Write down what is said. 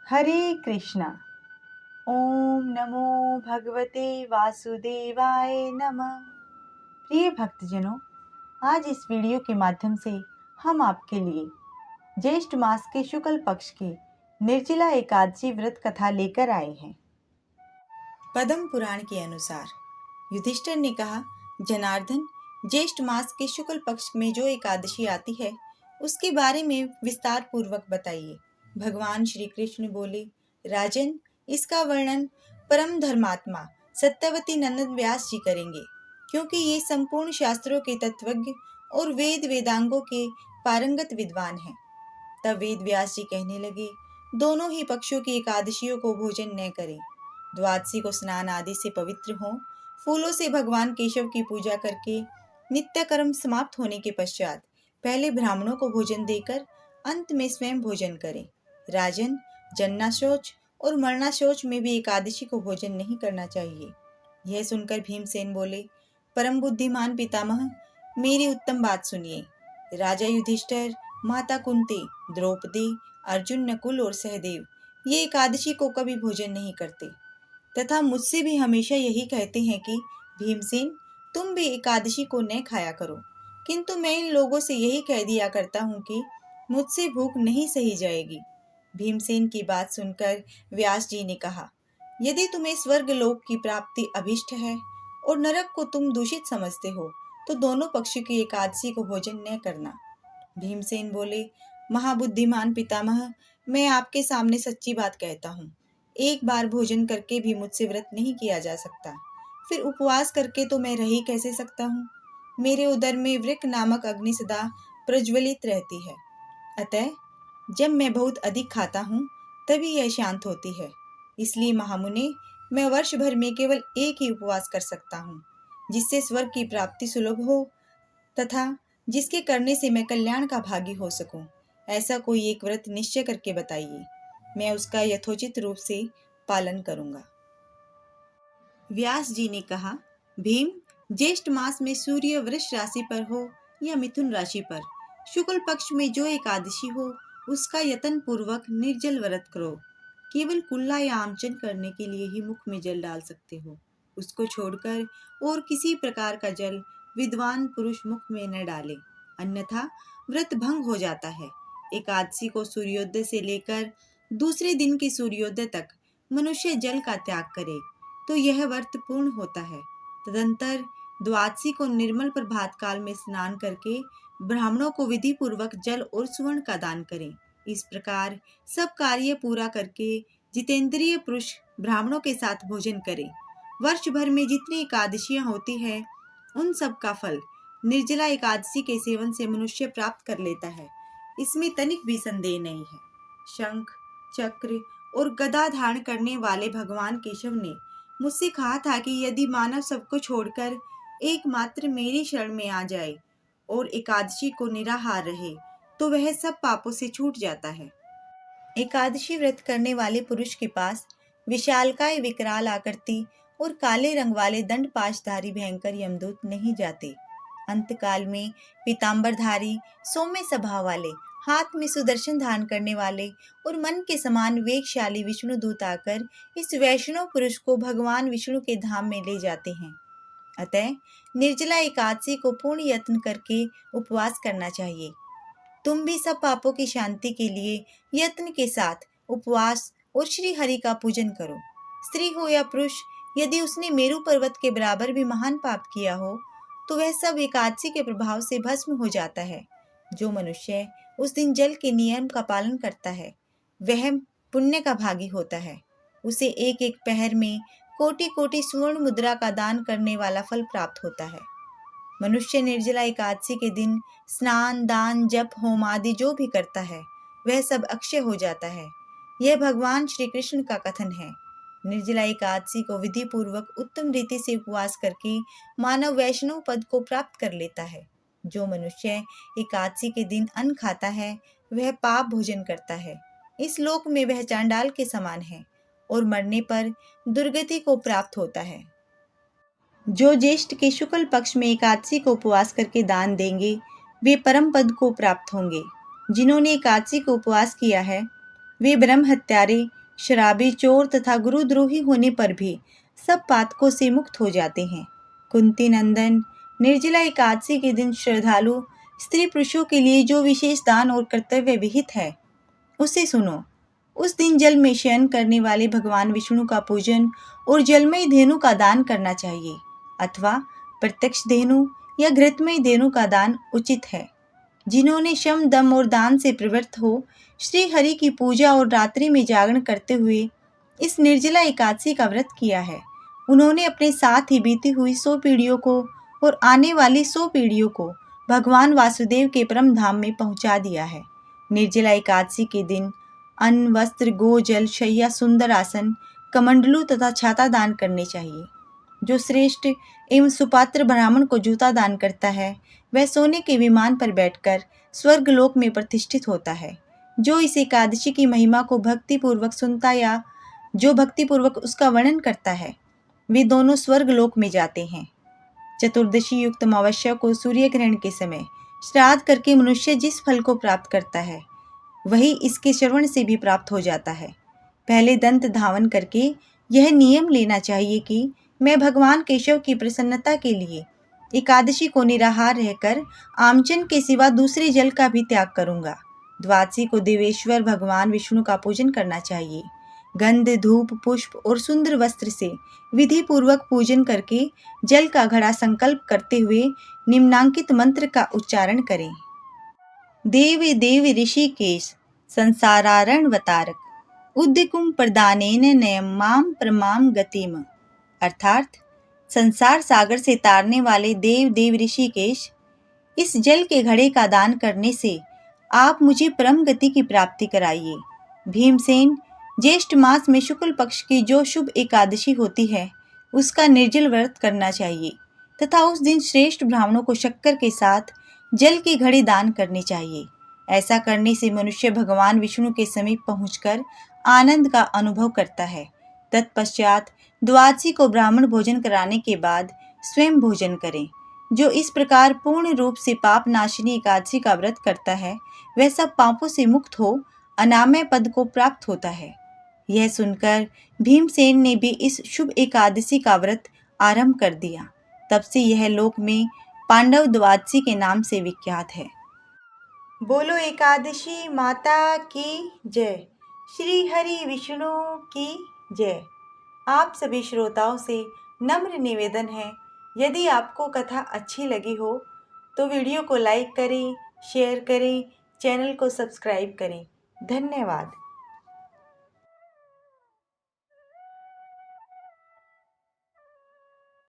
हरे कृष्णा। ओम नमो भगवते वासुदेवाय नमः। प्रिय भक्तजनों, आज इस वीडियो के माध्यम से हम आपके लिए ज्येष्ठ मास के शुक्ल पक्ष के निर्जला एकादशी व्रत कथा लेकर आए हैं। पद्म पुराण के अनुसार युधिष्ठिर ने कहा, जनार्दन, ज्येष्ठ मास के शुक्ल पक्ष में जो एकादशी आती है उसके बारे में विस्तार पूर्वक बताइए। भगवान श्री कृष्ण बोले, राजन, इसका वर्णन परम धर्मात्मा सत्यवती नंदन व्यास जी करेंगे, क्योंकि ये संपूर्ण शास्त्रों के तत्वज्ञ और वेद वेदांगों के पारंगत विद्वान हैं। तब वेद व्यास जी कहने लगे, दोनों ही पक्षों की एकादशियों को भोजन न करें। द्वादशी को स्नान आदि से पवित्र हों, फूलों से भगवान केशव की पूजा करके नित्य कर्म समाप्त होने के पश्चात पहले ब्राह्मणों को भोजन देकर अंत में स्वयं भोजन करें। राजन, जन्ना शौच और मरना शौच में भी एकादशी को भोजन नहीं करना चाहिए। यह सुनकर भीमसेन बोले, परम बुद्धिमान पितामह, मेरी उत्तम बात सुनिए। राजा युधिष्ठिर, माता कुंती, द्रौपदी, अर्जुन, नकुल और सहदेव ये एकादशी को कभी भोजन नहीं करते तथा मुझसे भी हमेशा यही कहते हैं कि भीमसेन, तुम भी एकादशी को न खाया करो। किंतु मैं इन लोगों से यही कह दिया करता हूँ कि मुझसे भूख नहीं सही जाएगी। भीमसेन की बात सुनकर व्यास जी ने कहा, यदि तुम्हें स्वर्ग लोक की प्राप्ति अभिष्ट है और नरक को तुम दूषित समझते हो तो दोनों पक्षों की एकादशी को भोजन न करना। भीमसेन बोले, महाबुद्धिमान पितामह, मैं आपके सामने सच्ची बात कहता हूँ। एक बार भोजन करके भी मुझसे व्रत नहीं किया जा सकता, फिर उपवास करके तो मैं रह ही कैसे सकता हूँ। मेरे उदर में वृक नामक अग्नि सदा प्रज्वलित रहती है, अतः जब मैं बहुत अधिक खाता हूँ तभी यह शांत होती है। इसलिए महामुने, मैं वर्ष भर में केवल एक ही उपवास कर सकता हूँ, जिससे स्वर्ग की प्राप्ति सुलभ हो तथा जिसके करने से मैं कल्याण का भागी हो सकूं। ऐसा कोई एक व्रत निश्चय करके बताइए, मैं उसका यथोचित रूप से पालन करूंगा। व्यास जी ने कहा, भीम, ज्येष्ठ मास में सूर्य वृष राशि पर हो या मिथुन राशि पर शुक्ल पक्ष में जो एकादशी हो उसका यत्न पूर्वक निर्जल व्रत करो। केवल कुल्ला या आमचन करने के लिए ही मुख में जल डाल सकते हो। उसको छोड़कर और किसी प्रकार का जल विद्वान पुरुष मुख में न डाले, अन्यथा व्रत भंग हो जाता है। एकादशी को सूर्योदय से लेकर दूसरे दिन के सूर्योदय तक मनुष्य जल का त्याग करे तो यह व्रत पूर्ण होता है। तदंतर द्वादशी को निर्मल प्रभात काल में स्नान करके ब्राह्मणों को विधि पूर्वक जल और सुवर्ण का दान करें। इस प्रकार सब कार्य पूरा करके जितेंद्रिय पुरुष ब्राह्मणों के साथ भोजन करें। वर्ष भर में जितनी एकादशियां होती है उन सब का फल निर्जला एकादशी के सेवन से मनुष्य प्राप्त कर लेता है, इसमें तनिक भी संदेह नहीं है। शंख, चक्र और गदा धारण करने वाले भगवान केशव ने मुझसे कहा था कि यदि मानव सबको छोड़कर एकमात्र मेरी शरण में आ जाए और एकादशी को निराहार रहे तो वह सब पापों से छूट जाता है। एकादशी व्रत करने वाले पुरुष के पास विशालकाय विकराल आकृति और काले रंग वाले दंड पाशधारी भयंकर यमदूत नहीं जाते। अंतकाल में पीतांबरधारी, सौम्य स्वभाव वाले, हाथ में सुदर्शन धारण करने वाले और मन के समान वेगशाली विष्णु दूत आकर इस वैष्णव पुरुष को भगवान विष्णु के धाम में ले जाते हैं। अतः निर्जला एकादशी को पूर्ण यत्न करके उपवास करना चाहिए। तुम भी सब पापों की शांति के लिए यत्न के साथ उपवास और श्री हरि का पूजन करो। स्त्री हो या पुरुष, यदि उसने मेरु पर्वत के बराबर भी महान पाप किया हो तो वह सब एकादशी के प्रभाव से भस्म हो जाता है। जो मनुष्य उस दिन जल के नियम का पालन करता है वह पुण्य का भागी होता है। उसे एक एक पहर में कोटि कोटि स्वर्ण मुद्रा का दान करने वाला फल प्राप्त होता है। मनुष्य निर्जला एकादशी के दिन स्नान, दान, जप, होम आदि जो भी करता है वह सब अक्षय हो जाता है। यह भगवान श्री कृष्ण का कथन है। निर्जला एकादशी को विधि पूर्वक उत्तम रीति से उपवास करके मानव वैष्णव पद को प्राप्त कर लेता है। जो मनुष्य एकादशी के दिन अन्न खाता है वह पाप भोजन करता है। इस लोक में वह चांडाल के समान है और मरने पर दुर्गति को प्राप्त होता है। जो ज्येष्ठ के शुक्ल पक्ष में एकादशी को उपवास करके दान देंगे वे परम पद को प्राप्त होंगे। जिन्होंने एकादशी को उपवास किया है वे ब्रह्म हत्यारे शराबी, चोर तथा गुरुद्रोही होने पर भी सब पातकों से मुक्त हो जाते हैं। कुंती नंदन, निर्जला एकादशी के दिन श्रद्धालु स्त्री पुरुषों के लिए जो विशेष दान और कर्तव्य विहित है उसे सुनो। उस दिन जल में शयन करने वाले भगवान विष्णु का पूजन और जलमयी धेनु का दान करना चाहिए अथवा प्रत्यक्ष धेनु या घृतमयी धेनु का दान उचित है। जिन्होंने शम, दम और दान से प्रवृत्त हो श्री हरि की पूजा और रात्रि में जागरण करते हुए इस निर्जला एकादशी का व्रत किया है, उन्होंने अपने साथ ही बीती हुई 100 पीढ़ियों को और आने वाली 100 पीढ़ियों को भगवान वासुदेव के परम धाम में पहुंचा दिया है। निर्जला एकादशी के दिन अन्न, वस्त्र, गो जल, शैया, सुंदर आसन, कमंडलू तथा छाता दान करने चाहिए। जो श्रेष्ठ एवं सुपात्र ब्राह्मण को जूता दान करता है वह सोने के विमान पर बैठकर स्वर्गलोक में प्रतिष्ठित होता है। जो इस एकादशी की महिमा को भक्तिपूर्वक सुनता या जो भक्तिपूर्वक उसका वर्णन करता है वे दोनों स्वर्गलोक में जाते हैं। चतुर्दशी युक्त अमावस्या को सूर्य ग्रहण के समय श्राद्ध करके मनुष्य जिस फल को प्राप्त करता है वही इसके श्रवण से भी प्राप्त हो जाता है। पहले दंत धावन करके यह नियम लेना चाहिए कि मैं भगवान केशव की प्रसन्नता के लिए एकादशी को निराहार रहकर आमचन के सिवा दूसरे जल का भी त्याग करूंगा। द्वादशी को देवेश्वर भगवान विष्णु का पूजन करना चाहिए। गंध, धूप, पुष्प और सुंदर वस्त्र से विधि पूर्वक पूजन करके जल का घड़ा संकल्प करते हुए निम्नांकित मंत्र का उच्चारण करें। देव देव ऋषिकेश संसारारणवतारक उद्दिकुम प्रदानेन नयम माम प्रमाम गतिम। अर्थात संसार सागर से तारने वाले देव देव ऋषिकेश, इस जल के घड़े का दान करने से आप मुझे परम गति की प्राप्ति कराइए। भीमसेन, ज्येष्ठ मास में शुक्ल पक्ष की जो शुभ एकादशी होती है उसका निर्जल व्रत करना चाहिए तथा उस दिन श्रेष्ठ ब्राह्मणों को शक्कर के साथ जल की घड़ी दान करनी चाहिए। ऐसा करने से मनुष्य भगवान विष्णु के समीप पहुंचकर आनंद का अनुभव करता है। तत्पश्चात द्वादशी को ब्राह्मण भोजन कराने के बाद स्वयं भोजन करें। जो इस प्रकार पूर्ण रूप से पाप नाशिनी एकादशी का व्रत करता है वह सब पापों से मुक्त हो अनामय पद को प्राप्त होता है। यह सुनकर भीमसेन ने भी इस शुभ एकादशी का व्रत आरंभ कर दिया। तब से यह लोक में पांडव द्वादशी के नाम से विख्यात है। बोलो एकादशी माता की जय। श्री हरि विष्णु की जय। आप सभी श्रोताओं से नम्र निवेदन है, यदि आपको कथा अच्छी लगी हो तो वीडियो को लाइक करें, शेयर करें, चैनल को सब्सक्राइब करें। धन्यवाद।